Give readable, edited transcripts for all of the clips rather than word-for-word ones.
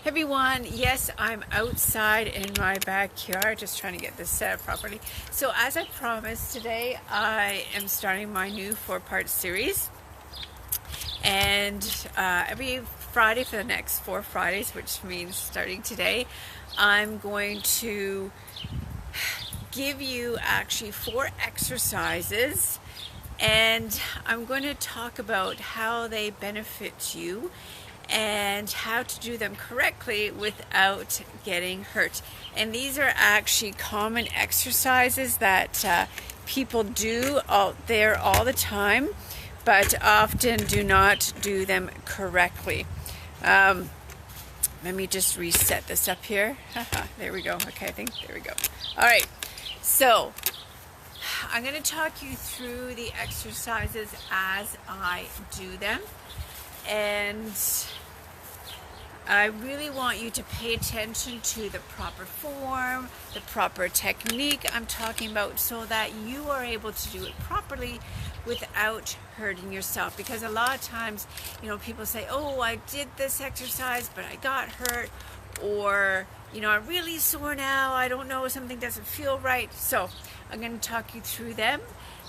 Everyone, yes, I'm outside in my backyard just trying to get this set up properly. So as I promised, today I am starting my new 4-part series, and every Friday for the next 4 Fridays, which means starting today, I'm going to give you actually 4 exercises, and I'm going to talk about how they benefit you and how to do them correctly without getting hurt. And these are actually common exercises that people do out there all the time, but often do not do them correctly. Let me just reset this up here. There we go. Okay, there we go. All right, so I'm going to talk you through the exercises as I do them, and I really want you to pay attention to the proper form, the proper technique I'm talking about, so that you are able to do it properly without hurting yourself. Because a lot of times, people say, oh, I did this exercise, but I got hurt, or, I'm really sore now, I don't know, something doesn't feel right. So I'm going to talk you through them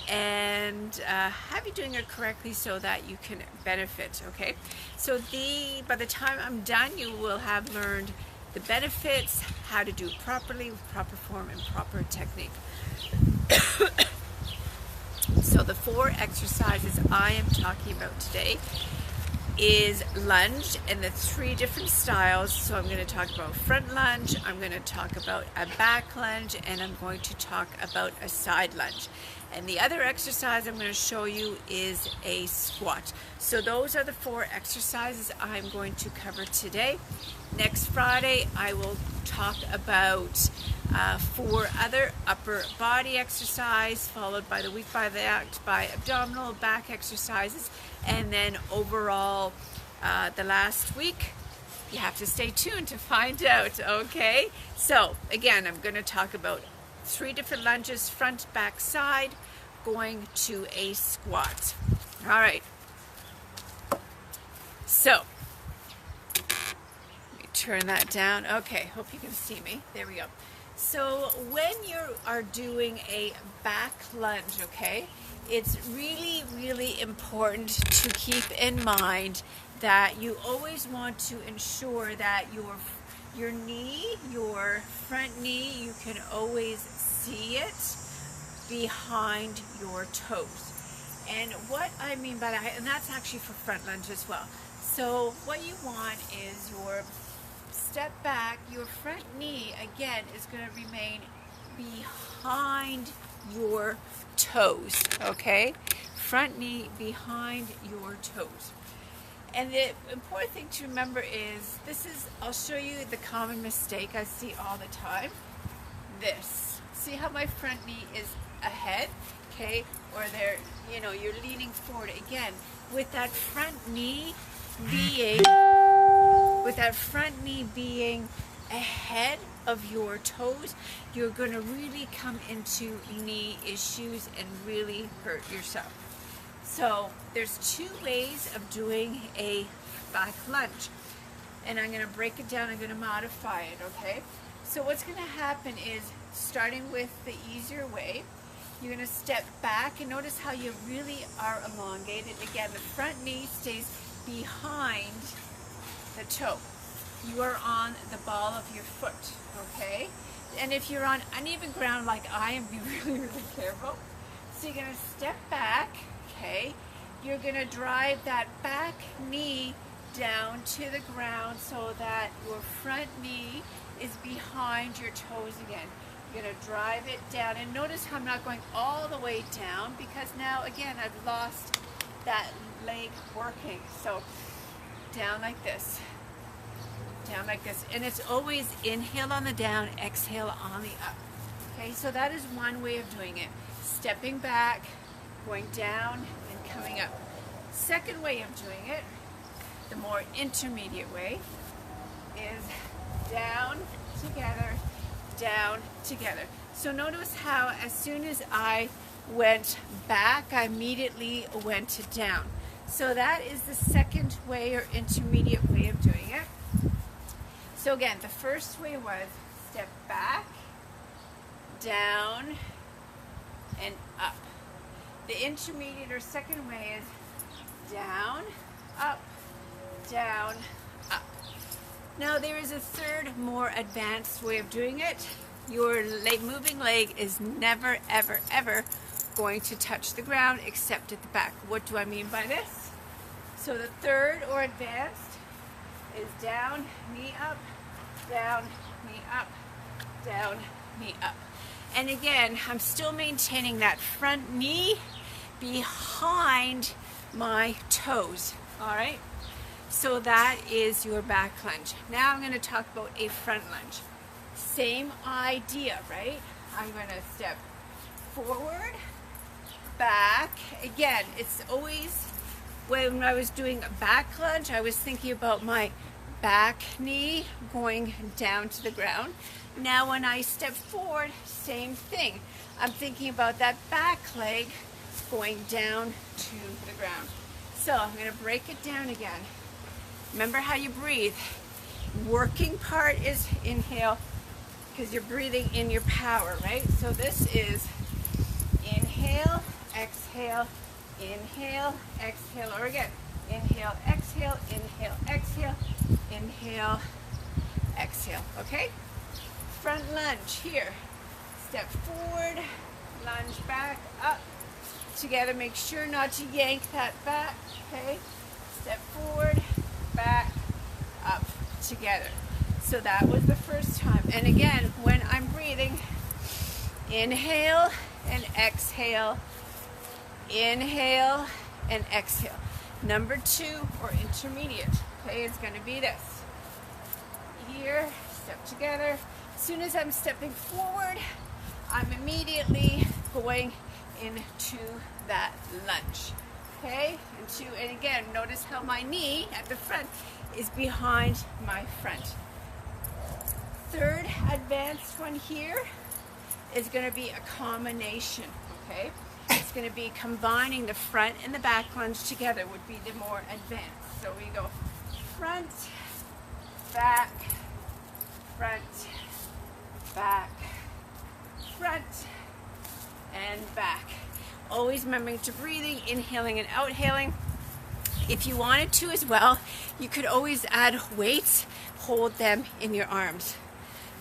and have you doing it correctly so that you can benefit, okay? So by the time I'm done, you will have learned the benefits, how to do it properly, with proper form and proper technique. So the 4 exercises I am talking about today is lunge, and the 3 different styles. So I'm going to talk about front lunge, I'm going to talk about a back lunge, and I'm going to talk about a side lunge. And the other exercise I'm going to show you is a squat. So those are the 4 exercises I'm going to cover today. Next Friday, I will talk about 4 other upper body exercise, followed by the week by abdominal, back exercises, and then overall the last week. You have to stay tuned to find out, okay? So again, I'm going to talk about 3 different lunges, front, back, side, going to a squat. All right. So, let me turn that down. Okay, hope you can see me. There we go. So when you are doing a back lunge, okay, it's really, really important to keep in mind that you always want to ensure that your knee, your front knee, you can always see it behind your toes. And what I mean by that, and that's actually for front lunge as well. So what you want is your step back, your front knee again is going to remain behind your toes, okay? Front knee behind your toes. And the important thing to remember is, I'll show you the common mistake I see all the time. This. See how my front knee is ahead, okay? Or you're leaning forward again. With that front knee being ahead of your toes, you're going to really come into knee issues and really hurt yourself. So there's 2 ways of doing a back lunge, and I'm going to break it down. I'm going to modify it, okay? So what's going to happen is, starting with the easier way, you're going to step back, and notice how you really are elongated. Again, the front knee stays behind the toe. You are on the ball of your foot, okay? And if you're on uneven ground like I am, be really, really careful. So you're going to step back, okay? You're going to drive that back knee down to the ground so that your front knee is behind your toes again. You're going to drive it down, and notice how I'm not going all the way down, because now again I've lost that leg working. So down like this, and it's always inhale on the down, exhale on the up. Okay, so that is one way of doing it. Stepping back, going down, and coming up. Second way of doing it, the more intermediate way, is down, together. So notice how as soon as I went back, I immediately went down. So that is the second way or intermediate way of doing it. So again, the first way was step back, down, and up. The intermediate or second way is down, up, down, up. Now there is a third, more advanced way of doing it. Your moving leg is never, ever, ever going to touch the ground except at the back. What do I mean by this? So the third or advanced is down, knee up, down, knee up, down, knee up. And again, I'm still maintaining that front knee behind my toes, all right? So that is your back lunge. Now I'm going to talk about a front lunge. Same idea, right? I'm going to step forward, back. Again, it's always, when I was doing a back lunge, I was thinking about my back knee going down to the ground. Now when I step forward, same thing. I'm thinking about that back leg going down to the ground. So I'm going to break it down again. Remember how you breathe. Working part is inhale, because you're breathing in your power, right? So this is inhale, exhale, inhale, exhale, or again, inhale, exhale, inhale, exhale, inhale, exhale, okay? Front lunge here. Step forward, lunge back, up, together. Make sure not to yank that back, okay? Step forward, back, up, together. So that was the first time. And again, when I'm breathing, inhale and exhale, inhale and exhale. Number 2 or intermediate, okay, is going to be this. Here, step together. As soon as I'm stepping forward, I'm immediately going into that lunge, okay? And again, notice how my knee at the front is behind my front. Third advanced one here is going to be a combination, okay? It's going to be combining the front and the back lunge together would be the more advanced. So we go front, back, front, back, front, and back. Always remembering to breathing, inhaling and outhailing. If you wanted to as well, you could always add weights, hold them in your arms.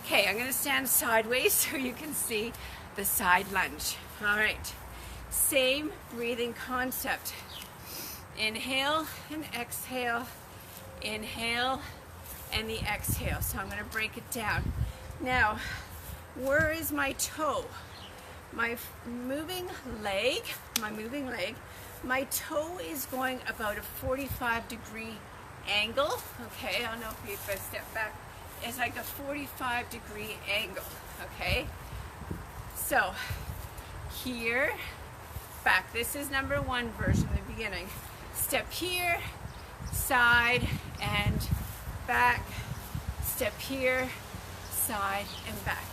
Okay, I'm going to stand sideways so you can see the side lunge. All right, same breathing concept. Inhale and exhale, inhale and the exhale. So I'm going to break it down. Now, where is my toe? My moving leg, my toe is going about a 45-degree angle. Okay, I don't know if I step back. It's like a 45-degree angle, okay? So, here, back. This is number 1 version in the beginning. Step here, side and back. Step here, side and back.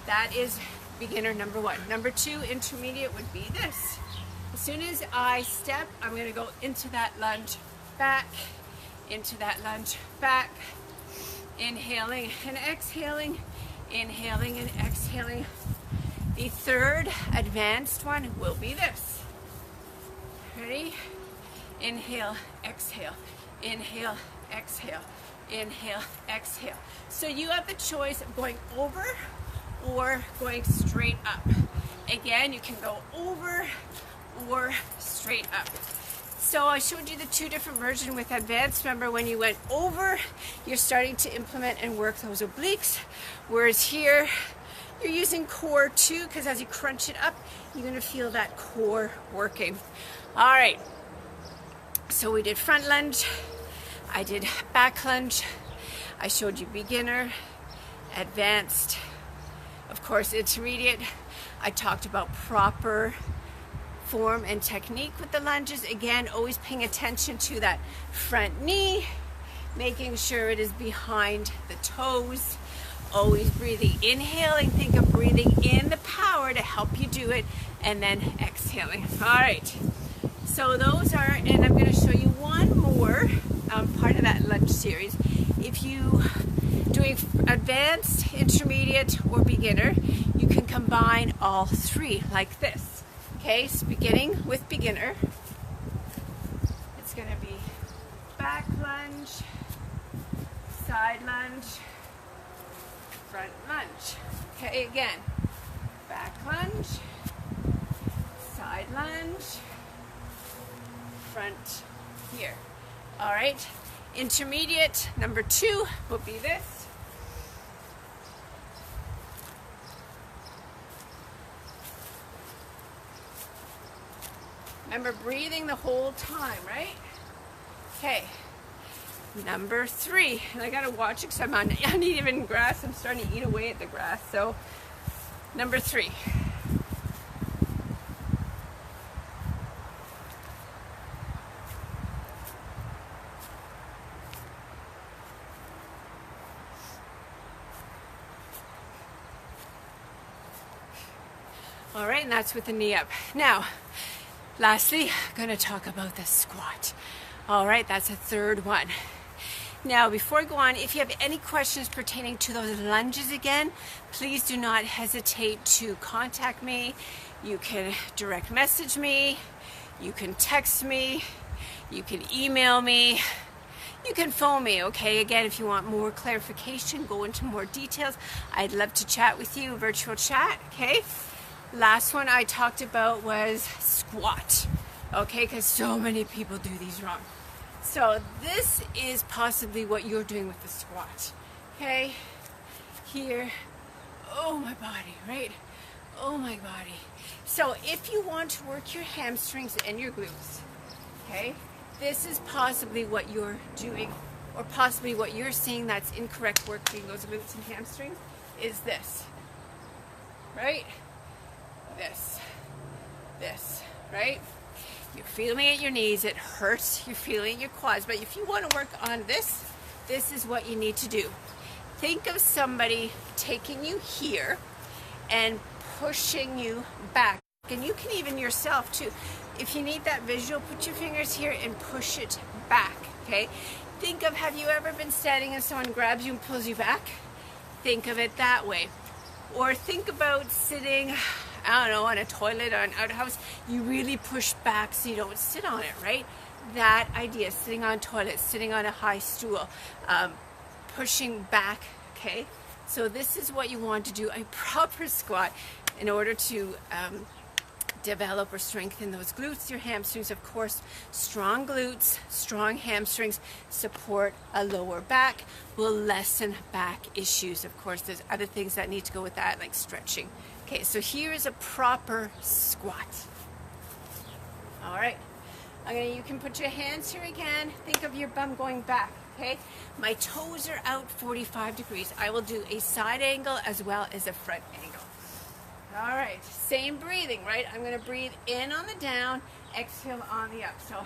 That is beginner number 1. Number 2, intermediate, would be this. As soon as I step, I'm going to go into that lunge, back, into that lunge, back, inhaling and exhaling, inhaling and exhaling. The third advanced one will be this. Ready? Inhale, exhale, inhale, exhale, inhale, exhale. So you have the choice of going over or going straight up. Again, you can go over or straight up. So I showed you the 2 different versions with advanced. Remember, when you went over, you're starting to implement and work those obliques, whereas here you're using core too, because as you crunch it up, you're going to feel that core working. All right, so we did front lunge, I did back lunge, I showed you beginner, advanced, of course intermediate. I talked about proper form and technique with the lunges. Again, always paying attention to that front knee, making sure it is behind the toes, always breathing, inhaling, think of breathing in the power to help you do it, and then exhaling. All right, so those are, and I'm going to show you one more part of that lunge series. If you doing doing advanced, intermediate, or beginner, you can combine all three like this. Okay, so beginning with beginner, it's going to be back lunge, side lunge, front lunge. Okay, again, back lunge, side lunge, front here. All right, intermediate number 2 will be this. Remember, breathing the whole time, right? Okay, number 3, and I gotta watch it because I'm on uneven grass. I'm starting to eat away at the grass. So, number 3. All right, and that's with the knee up. Now, lastly, I'm going to talk about the squat. All right, that's a third one. Now, before I go on, if you have any questions pertaining to those lunges again, please do not hesitate to contact me. You can direct message me, you can text me, you can email me, you can phone me, okay? Again, if you want more clarification, go into more details. I'd love to chat with you, virtual chat, okay? Last one I talked about was squat, okay? Because so many people do these wrong. So this is possibly what you're doing with the squat, okay? Here, oh my body, right? Oh my body. So if you want to work your hamstrings and your glutes, okay? This is possibly what you're doing, or possibly what you're seeing that's incorrect working those glutes and hamstrings is this, right? This, right? You're feeling it at your knees, it hurts, you're feeling it in your quads, but if you want to work on this, this is what you need to do. Think of somebody taking you here and pushing you back. And you can even yourself too. If you need that visual, put your fingers here and push it back, okay? Think of, have you ever been standing and someone grabs you and pulls you back? Think of it that way. Or think about sitting, I don't know, on a toilet or an outhouse. You really push back so you don't sit on it, right? That idea, sitting on a toilet, sitting on a high stool, pushing back, okay? So this is what you want to do, a proper squat, in order to develop or strengthen those glutes, your hamstrings, of course. Strong glutes, strong hamstrings support a lower back, will lessen back issues. Of course, there's other things that need to go with that, like stretching. Okay, so here is a proper squat. All right, you can put your hands here again. Think of your bum going back, okay? My toes are out 45 degrees. I will do a side angle as well as a front angle. All right, same breathing, right? I'm gonna breathe in on the down, exhale on the up. So,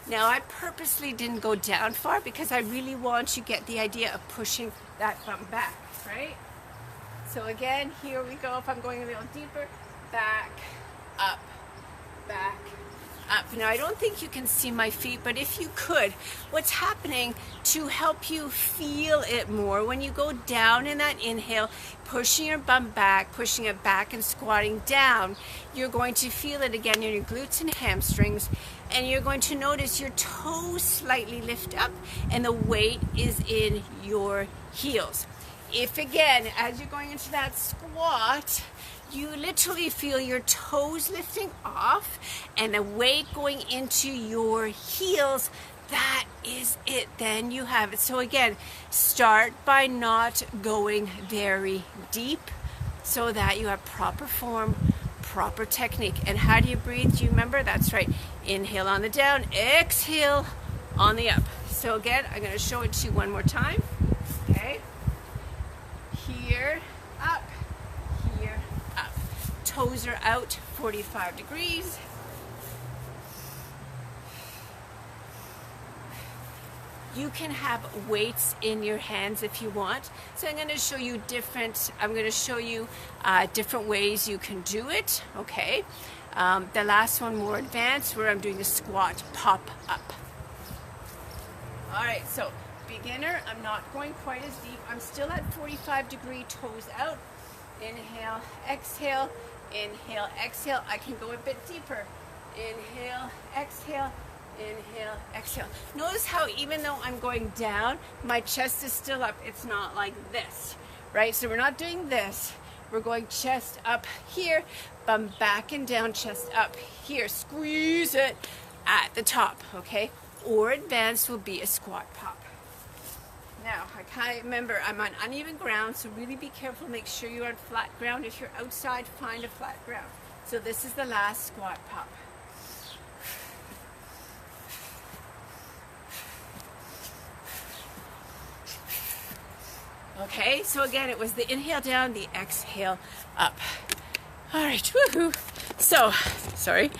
now I purposely didn't go down far because I really want you to get the idea of pushing that bum back, right? So again, here we go. If I'm going a little deeper, back, up, back, up. Now I don't think you can see my feet, but if you could, what's happening to help you feel it more, when you go down in that inhale, pushing your bum back, pushing it back and squatting down, you're going to feel it again in your glutes and hamstrings, and you're going to notice your toes slightly lift up and the weight is in your heels. If again, as you're going into that squat, you literally feel your toes lifting off and the weight going into your heels, that is it. Then you have it. So again, start by not going very deep so that you have proper form, proper technique. And how do you breathe? Do you remember? That's right. Inhale on the down, exhale on the up. So again, I'm going to show it to you one more time. Okay. Here, up, here, up. Toes are out 45 degrees. You can have weights in your hands if you want. So I'm going to show you different ways you can do it, okay? The last one more advanced, where I'm doing a squat pop up. All right, so beginner, I'm not going quite as deep. I'm still at 45-degree, toes out. Inhale, exhale, inhale, exhale. I can go a bit deeper. Inhale, exhale, inhale, exhale. Notice how even though I'm going down, my chest is still up. It's not like this, right? So we're not doing this. We're going chest up here, bum back and down, chest up here. Squeeze it at the top, okay? Or advanced will be a squat pop. Now, I can't remember, I'm on uneven ground, so really be careful. Make sure you're on flat ground. If you're outside, find a flat ground. So this is the last squat pop. Okay, so again, it was the inhale down, the exhale up. All right, woohoo. So, sorry.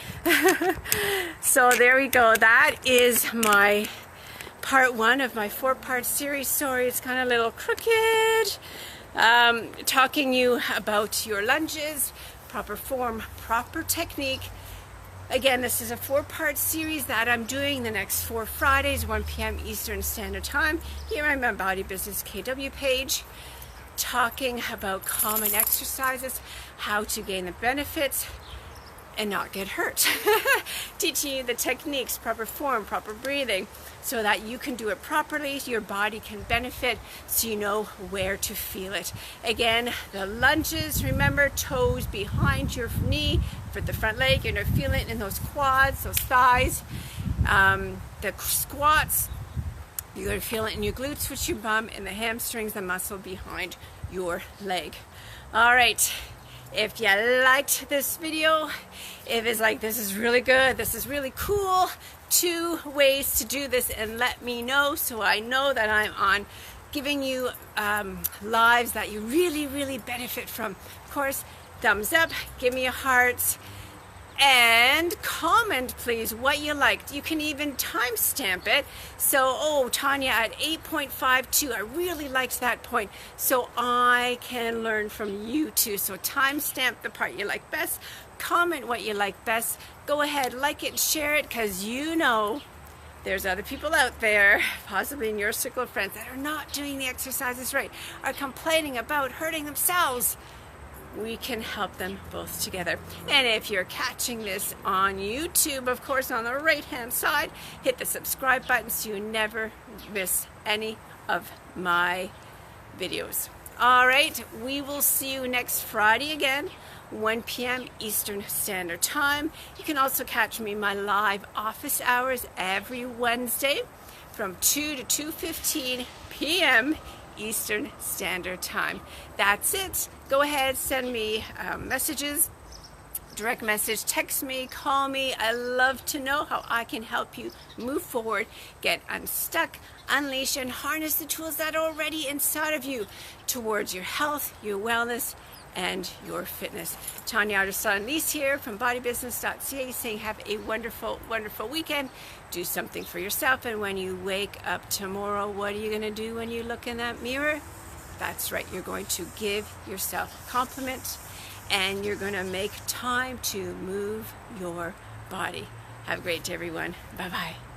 So there we go. That is my part 1 of my 4-part series. Sorry, it's kind of a little crooked. Talking you about your lunges, proper form, proper technique. Again, this is a 4-part series that I'm doing the next 4 Fridays, 1 p.m. Eastern Standard Time, here on my Body Business KW page, talking about common exercises, how to gain the benefits and not get hurt. Teaching you the techniques, proper form, proper breathing, so that you can do it properly, your body can benefit, so you know where to feel it. Again, the lunges, remember, toes behind your knee for the front leg. You're going to feel it in those quads, those thighs. The squats, you're going to feel it in your glutes, which your bum, and the hamstrings, the muscle behind your leg. All right. If you liked this video, if it's like, this is really good, this is really cool, 2 ways to do this, and let me know so I know that I'm on giving you lives that you really, really benefit from. Of course, thumbs up, give me a heart, and comment please what you liked. You can even timestamp it. So, Tanya at 8.52, I really liked that point, so I can learn from you too. So timestamp the part you like best, comment what you like best, go ahead, like it, share it, because you know there's other people out there, possibly in your circle of friends, that are not doing the exercises right, are complaining about hurting themselves. We can help them both together. And if you're catching this on YouTube, of course, on the right-hand side, hit the subscribe button so you never miss any of my videos. All right, we will see you next Friday again, 1 p.m. Eastern Standard Time. You can also catch me in my live office hours every Wednesday from 2 to 2:15 p.m. Eastern Standard Time. That's it. Go ahead, send me messages, direct message, text me, call me. I love to know how I can help you move forward, get unstuck, unleash, and harness the tools that are already inside of you towards your health, your wellness, and your fitness. Tanya Otterstein-Liehs here from bodybusiness.ca saying have a wonderful, wonderful weekend. Do something for yourself, and when you wake up tomorrow, what are you going to do when you look in that mirror? That's right, you're going to give yourself a compliment, and you're going to make time to move your body. Have a great day, everyone. Bye-bye.